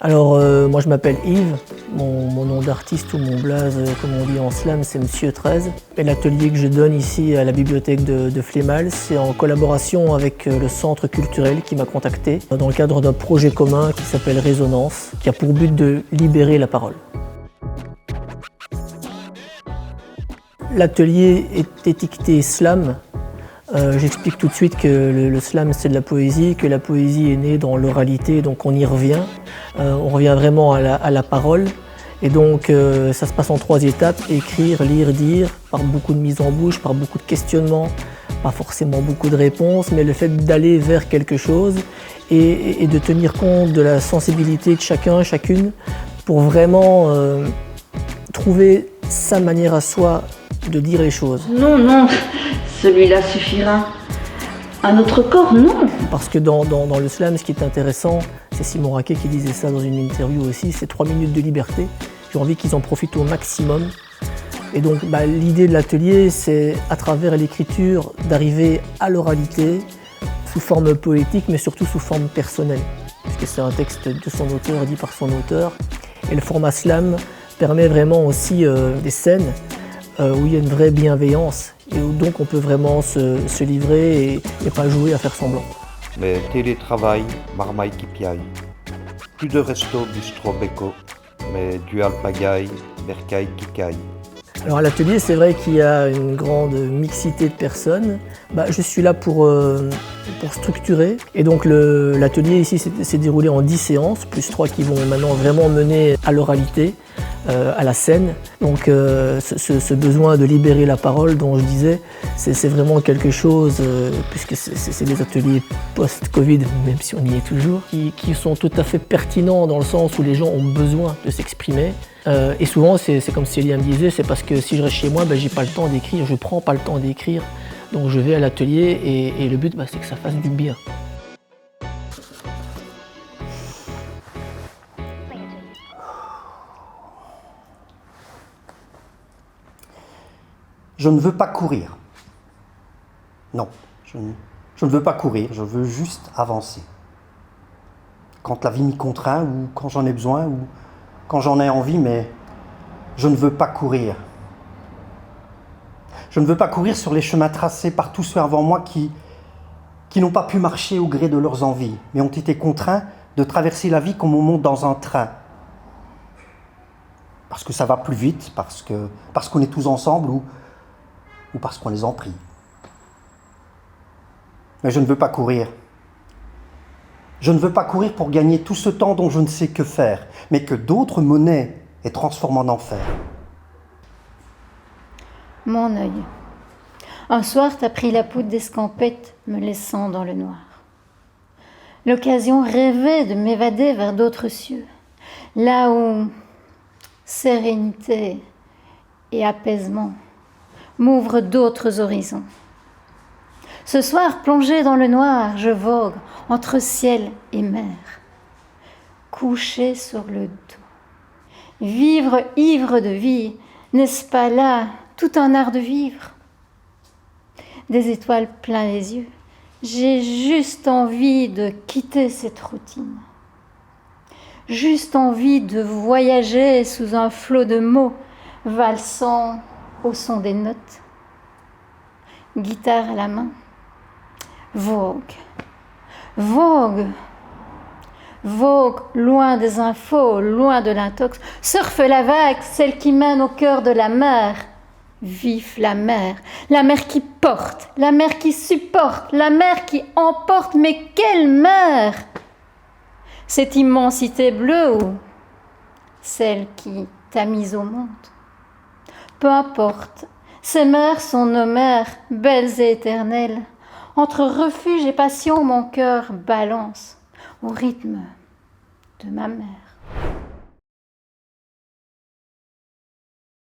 Moi je m'appelle Yves, mon nom d'artiste ou mon blaze, comme on dit en slam, c'est Monsieur 13. Et l'atelier que je donne ici à la bibliothèque de Flémal, c'est en collaboration avec le centre culturel qui m'a contacté dans le cadre d'un projet commun qui s'appelle Résonance, qui a pour but de libérer la parole. L'atelier est étiqueté slam. J'explique tout de suite que le slam c'est de la poésie, que la poésie est née dans l'oralité, donc on y revient. On revient vraiment à la parole. Et donc ça se passe en 3 étapes, écrire, lire, dire, par beaucoup de mise en bouche, par beaucoup de questionnements, pas forcément beaucoup de réponses, mais le fait d'aller vers quelque chose et de tenir compte de la sensibilité de chacun, chacune, pour vraiment trouver sa manière à soi de dire les choses. Non, celui-là suffira. Un autre corps, non. Parce que dans le slam, ce qui est intéressant, c'est Simon Raquet qui disait ça dans une interview aussi, c'est 3 minutes de liberté. J'ai envie qu'ils en profitent au maximum. Et donc l'idée de l'atelier, c'est à travers l'écriture d'arriver à l'oralité sous forme poétique, mais surtout sous forme personnelle. Puisque c'est un texte de son auteur, dit par son auteur. Et le format slam permet vraiment aussi des scènes où il y a une vraie bienveillance et où donc on peut vraiment se livrer et pas jouer à faire semblant. Mais télétravail, marmaille qui piaille. Plus de resto, bistrot, béco, mais du alpagaille, bercaille qui caille. Alors à l'atelier, c'est vrai qu'il y a une grande mixité de personnes. Je suis là pour structurer. Et donc l'atelier ici s'est déroulé en 10 séances, plus 3 qui vont maintenant vraiment mener à l'oralité, à la scène. Donc ce besoin de libérer la parole dont je disais, c'est vraiment quelque chose, puisque c'est des ateliers post-Covid, même si on y est toujours, qui sont tout à fait pertinents dans le sens où les gens ont besoin de s'exprimer. Et souvent, c'est comme Célia me disait, c'est parce que si je reste chez moi, j'ai pas le temps d'écrire, je prends pas le temps d'écrire. Donc je vais à l'atelier et le but, c'est que ça fasse du bien. Je ne veux pas courir. Non, je ne veux pas courir, je veux juste avancer. Quand la vie m'y contraint, ou quand j'en ai besoin, ou quand j'en ai envie, mais je ne veux pas courir. Je ne veux pas courir sur les chemins tracés par tous ceux avant moi qui n'ont pas pu marcher au gré de leurs envies, mais ont été contraints de traverser la vie comme on monte dans un train. Parce que ça va plus vite, parce qu'on est tous ensemble, ou parce qu'on les en prie. Mais je ne veux pas courir. Je ne veux pas courir pour gagner tout ce temps dont je ne sais que faire, mais que d'autres monnaient et transforment en enfer. Mon œil. Un soir, t'as pris la poudre d'escampette, me laissant dans le noir. L'occasion rêvait de m'évader vers d'autres cieux, là où sérénité et apaisement m'ouvrent d'autres horizons. Ce soir, plongé dans le noir, je vogue entre ciel et mer, couché sur le dos. Vivre ivre de vie, n'est-ce pas là tout un art de vivre? Des étoiles plein les yeux, j'ai juste envie de quitter cette routine. Juste envie de voyager sous un flot de mots, valsant au son des notes. Guitare à la main, vogue, vogue, vogue, loin des infos, loin de l'intox. Surfe la vague, celle qui mène au cœur de la mer. Vive la mer qui porte, la mer qui supporte, la mer qui emporte. Mais quelle mer! Cette immensité bleue ou celle qui t'a mise au monde? Peu importe, ces mers sont nos mers, belles et éternelles. Entre refuge et passion, mon cœur balance au rythme de ma mère.